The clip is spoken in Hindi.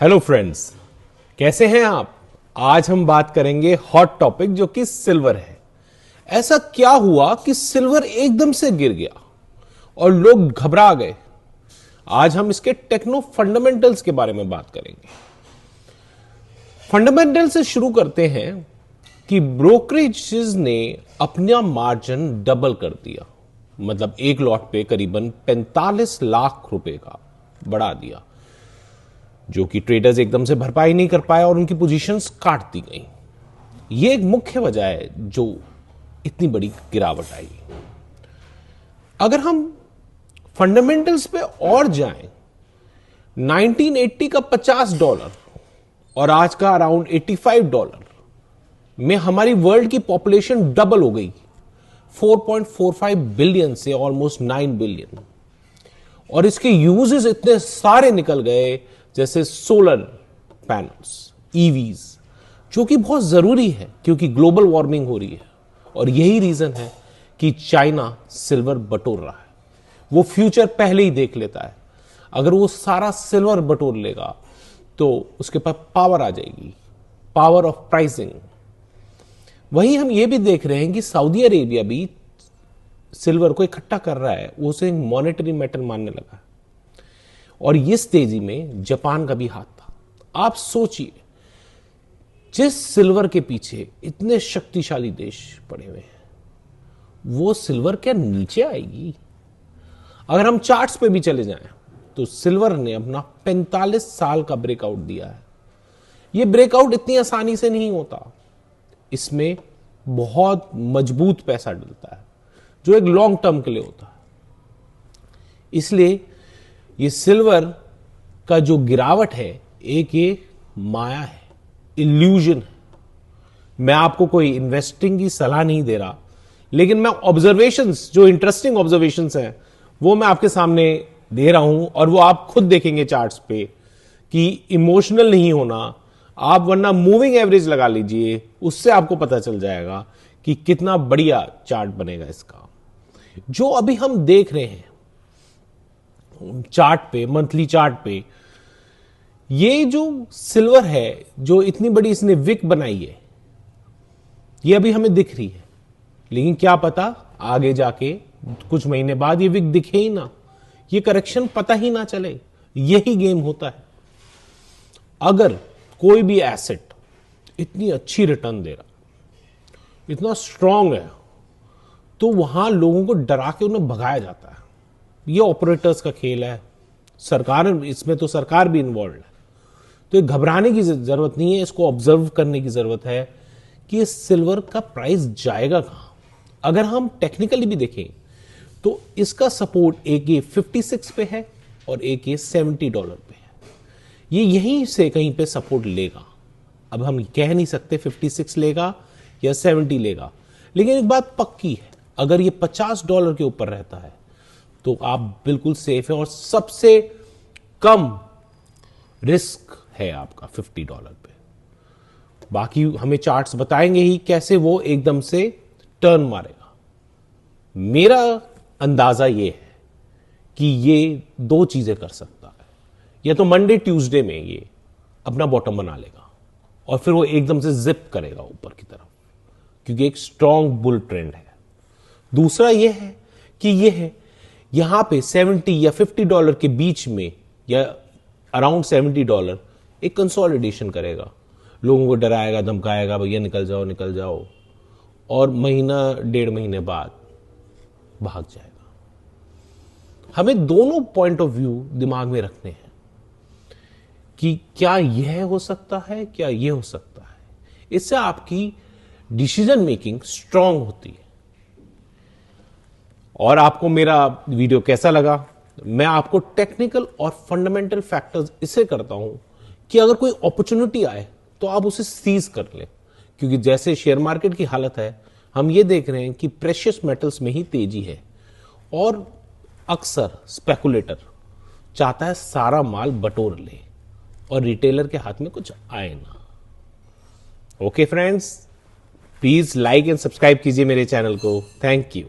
हेलो फ्रेंड्स, कैसे हैं आप। आज हम बात करेंगे हॉट टॉपिक जो कि सिल्वर है। ऐसा क्या हुआ कि सिल्वर एकदम से गिर गया और लोग घबरा गए। आज हम इसके टेक्नो फंडामेंटल्स के बारे में बात करेंगे। फंडामेंटल से शुरू करते हैं कि ब्रोकरेजेस ने अपना मार्जिन डबल कर दिया, मतलब एक लॉट पे करीबन 45 लाख रुपए का बढ़ा दिया, जो कि ट्रेडर्स एकदम से भरपाई नहीं कर पाए और उनकी पोजीशंस काट दी गई। यह एक मुख्य वजह है जो इतनी बड़ी गिरावट आई। अगर हम फंडामेंटल्स पे और जाएं, 1980 का $50 और आज का अराउंड $85 में हमारी वर्ल्ड की पॉपुलेशन डबल हो गई, 4.45 बिलियन से ऑलमोस्ट 9 बिलियन। और इसके यूजेस इतने सारे निकल गए, जैसे सोलर पैनल्स, ईवीज, जो कि बहुत जरूरी है क्योंकि ग्लोबल वार्मिंग हो रही है। और यही रीजन है कि चाइना सिल्वर बटोर रहा है। वो फ्यूचर पहले ही देख लेता है। अगर वो सारा सिल्वर बटोर लेगा तो उसके पास पावर आ जाएगी, पावर ऑफ प्राइसिंग। वहीं हम ये भी देख रहे हैं कि सऊदी अरेबिया भी सिल्वर को इकट्ठा कर रहा है, वो उसे मॉनेटरी मेटल मानने लगा है। और इस तेजी में जापान का भी हाथ था। आप सोचिए, जिस सिल्वर के पीछे इतने शक्तिशाली देश पड़े हुए हैं, वो सिल्वर क्या नीचे आएगी। अगर हम चार्ट्स पे भी चले जाएं तो सिल्वर ने अपना 45 साल का ब्रेकआउट दिया है। यह ब्रेकआउट इतनी आसानी से नहीं होता, इसमें बहुत मजबूत पैसा डलता है जो एक लॉन्ग टर्म के लिए होता है। इसलिए ये सिल्वर का जो गिरावट है, एक ये माया है, इल्यूजन है। मैं आपको कोई इन्वेस्टिंग की सलाह नहीं दे रहा, लेकिन मैं ऑब्जर्वेशंस, जो इंटरेस्टिंग ऑब्जर्वेशंस हैं, वो मैं आपके सामने दे रहा हूं। और वो आप खुद देखेंगे चार्ट्स पे कि इमोशनल नहीं होना आप, वरना मूविंग एवरेज लगा लीजिए, उससे आपको पता चल जाएगा कि कितना बढ़िया चार्ट बनेगा इसका। जो अभी हम देख रहे हैं चार्ट पे, मंथली चार्ट पे, ये जो सिल्वर है, जो इतनी बड़ी इसने विक बनाई है, ये अभी हमें दिख रही है। लेकिन क्या पता आगे जाके कुछ महीने बाद ये विक दिखे ही ना, ये करेक्शन पता ही ना चले। यही गेम होता है। अगर कोई भी एसेट इतनी अच्छी रिटर्न दे रहा, इतना स्ट्रांग है, तो वहां लोगों को डरा के उन्हें भगाया जाता है। ये ऑपरेटर्स का खेल है। सरकार, इसमें तो सरकार भी इन्वॉल्व है। तो घबराने की जरूरत नहीं है, इसको ऑब्जर्व करने की जरूरत है कि सिल्वर का प्राइस जाएगा कहां। अगर हम टेक्निकली भी देखें तो इसका सपोर्ट एक ये 56 पे है और एक ये $70 पे है। ये यहीं से कहीं पे सपोर्ट लेगा। अब हम कह नहीं सकते 56 लेगा या 70 लेगा, लेकिन एक बात पक्की है, अगर ये $50 के ऊपर रहता है तो आप बिल्कुल सेफ है। और सबसे कम रिस्क है आपका $50 पे। बाकी हमें चार्ट्स बताएंगे ही कैसे वो एकदम से टर्न मारेगा। मेरा अंदाजा ये है कि ये दो चीजें कर सकता है। या तो मंडे ट्यूसडे में ये अपना बॉटम बना लेगा और फिर वो एकदम से जिप करेगा ऊपर की तरफ, क्योंकि एक स्ट्रॉन्ग बुल ट्रेंड है। दूसरा ये है कि ये है यहां पे 70 या $50 के बीच में, या अराउंड $70 एक कंसोलिडेशन करेगा, लोगों को डराएगा, धमकाएगा, भैया निकल जाओ निकल जाओ, और महीना डेढ़ महीने बाद भाग जाएगा। हमें दोनों पॉइंट ऑफ व्यू दिमाग में रखने हैं कि क्या यह हो सकता है, क्या यह हो सकता है। इससे आपकी डिसीजन मेकिंग स्ट्रांग होती है। और आपको मेरा वीडियो कैसा लगा? मैं आपको टेक्निकल और फंडामेंटल फैक्टर्स इससे करता हूं कि अगर कोई अपॉर्चुनिटी आए तो आप उसे सीज कर लें। क्योंकि जैसे शेयर मार्केट की हालत है, हम ये देख रहे हैं कि प्रेशियस मेटल्स में ही तेजी है, और अक्सर स्पेकुलेटर चाहता है सारा माल बटोर ले और रिटेलर के हाथ में कुछ आए ना। Okay friends, please like and subscribe कीजिए मेरे चैनल को। Thank you.